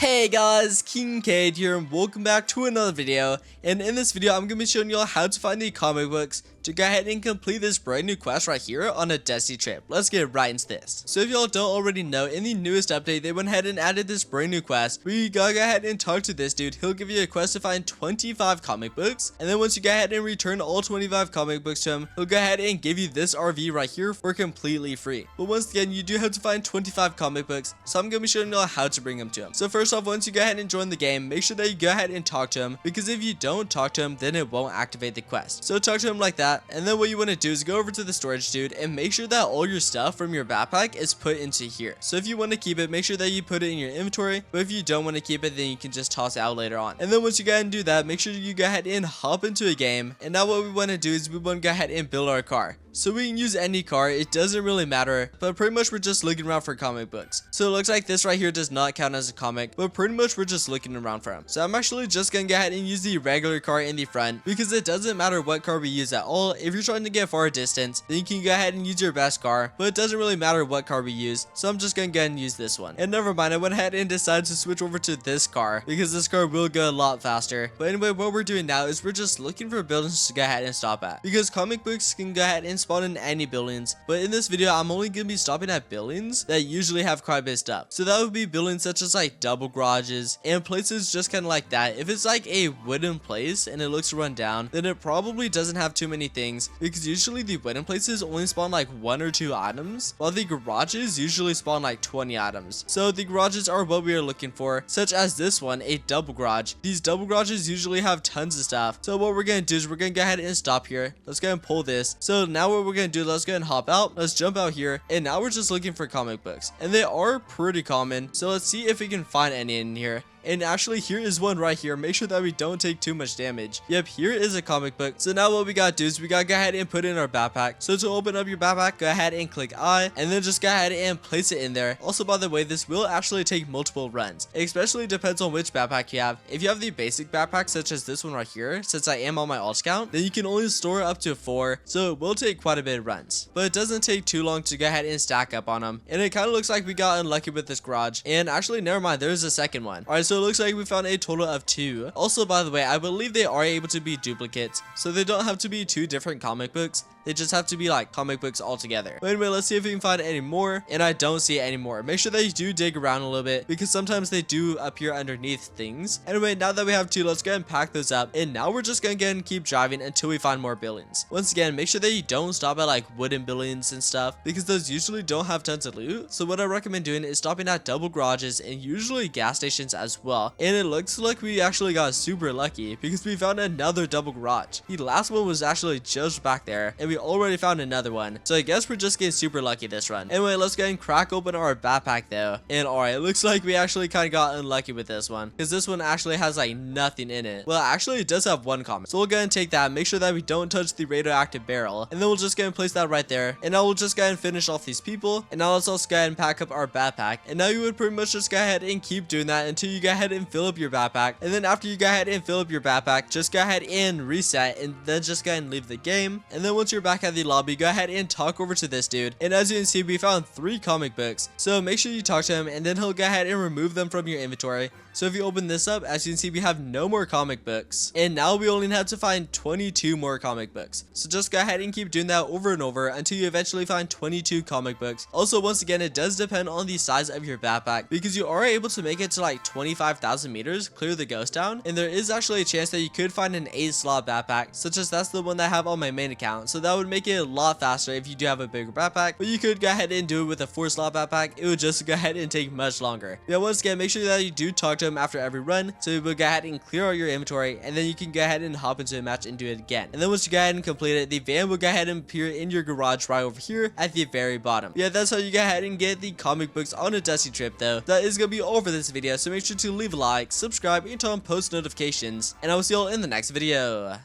Hey guys, Kingkade here and welcome back to another video. And in this video I'm going to be showing you all how to find the comic books to go ahead and complete this brand new quest right here on a Destiny trip. Let's get right into this. So if y'all don't already know, in the newest update they went ahead and added this brand new quest where you gotta go ahead and talk to this dude. He'll give you a quest to find 25 comic books, and then once you go ahead and return all 25 comic books to him, he'll go ahead and give you this RV right here for completely free. But once again, you do have to find 25 comic books, so I'm gonna be showing you all how to bring them to him. So first off, once you go ahead and join the game, make sure that you go ahead and talk to him, because if you don't talk to him, then it won't activate the quest. So talk to him like that, and then what you want to do is go over to the storage dude and make sure that all your stuff from your backpack is put into here. So if you want to keep it, make sure that you put it in your inventory, but if you don't want to keep it, then you can just toss it out later on. And then once you go ahead and do that, make sure you go ahead and hop into a game. And now what we want to do is we want to go ahead and build our car. So we can use any car, it doesn't really matter, but pretty much we're just looking around for comic books. So it looks like this right here does not count as a comic, but pretty much we're just looking around for them. So I'm actually just gonna go ahead and use the regular car in the front, because it doesn't matter what car we use at all. If you're trying to get far distance, then you can go ahead and use your best car, but it doesn't really matter what car we use. So I'm just gonna go ahead and use this one. And never mind, I went ahead and decided to switch over to this car, because this car will go a lot faster. But anyway, what we're doing now is we're just looking for buildings to go ahead and stop at, because comic books can go ahead and spawn in any building. But in this video I'm only gonna be stopping at buildings that usually have quite a bit of stuff. So that would be buildings such as like double garages and places just kind of like that. If it's like a wooden place and it looks run down, then it probably doesn't have too many things, because usually the wooden places only spawn like 1 or 2 items, while the garages usually spawn like 20 items. So the garages are what we are looking for, such as this one, a double garage. These double garages usually have tons of stuff. So what we're gonna do is we're gonna go ahead and stop here. Let's go and pull this. So now what we're gonna do, let's go and hop out, let's jump out here, and now we're just looking for comic books, and they are pretty common. So let's see if we can find any in here. And actually, here is one right here. Make sure that we don't take too much damage. Yep, here is a comic book. So now what we gotta do is we gotta go ahead and put it in our backpack. So to open up your backpack, go ahead and click I, and then just go ahead and place it in there. Also, by the way, this will actually take multiple runs. It especially depends on which backpack you have. If you have the basic backpack, such as this one right here, since I am on my alt count, then you can only store up to 4. So it will take quite a bit of runs. But it doesn't take too long to go ahead and stack up on them. And it kind of looks like we got unlucky with this garage. And actually, never mind, there's a second one. Alright, so it looks like we found a total of 2. Also, by the way, I believe they are able to be duplicates, so they don't have to be 2 different comic books. They just have to be like comic books all together. But anyway, let's see if we can find any more. And I don't see any more. Make sure that you do dig around a little bit, because sometimes they do appear underneath things. Anyway, now that we have 2, let's go ahead and pack those up. And now we're just gonna go ahead and keep driving until we find more buildings. Once again, make sure that you don't stop at like wooden buildings and stuff, because those usually don't have tons of loot. So what I recommend doing is stopping at double garages and usually gas stations as well. And it looks like we actually got super lucky, because we found another double garage. The last one was actually just back there, and we already found another one. So I guess we're just getting super lucky this run. Anyway, let's go ahead and crack open our backpack though. And alright, it looks like we actually kind of got unlucky with this one, because this one actually has like nothing in it. Well, actually it does have 1 comment. So we'll go ahead and take that, make sure that we don't touch the radioactive barrel, and then we'll just go ahead and place that right there. And now we'll just go ahead and finish off these people. And now let's also go ahead and pack up our backpack. And now you would pretty much just go ahead and keep doing that until you go ahead and fill up your backpack. And then after you go ahead and fill up your backpack, just go ahead and reset, and then just go ahead and leave the game. And then once you're back at the lobby, go ahead and talk over to this dude. And as you can see, we found 3 comic books. So make sure you talk to him, and then he'll go ahead and remove them from your inventory. So if you open this up, as you can see, we have no more comic books. And now we only have to find 22 more comic books. So just go ahead and keep doing that over and over until you eventually find 22 comic books. Also, once again, it does depend on the size of your backpack, because you are able to make it to like 25,000 meters, clear the ghost down. And there is actually a chance that you could find an 8-slot backpack, such as that's the one that I have on my main account. So that would make it a lot faster if you do have a bigger backpack. But you could go ahead and do it with a 4-slot backpack. It would just go ahead and take much longer. Yeah, once again, make sure that you do talk to him after every run, so you will go ahead and clear out your inventory, and then you can go ahead and hop into a match and do it again. And then once you go ahead and complete it, the van will go ahead and appear in your garage right over here at the very bottom. Yeah, that's how you go ahead and get the comic books on a Destiny trip though. That is gonna be all for this video, so make sure to leave a like, subscribe, and turn on post notifications, and I will see you all in the next video.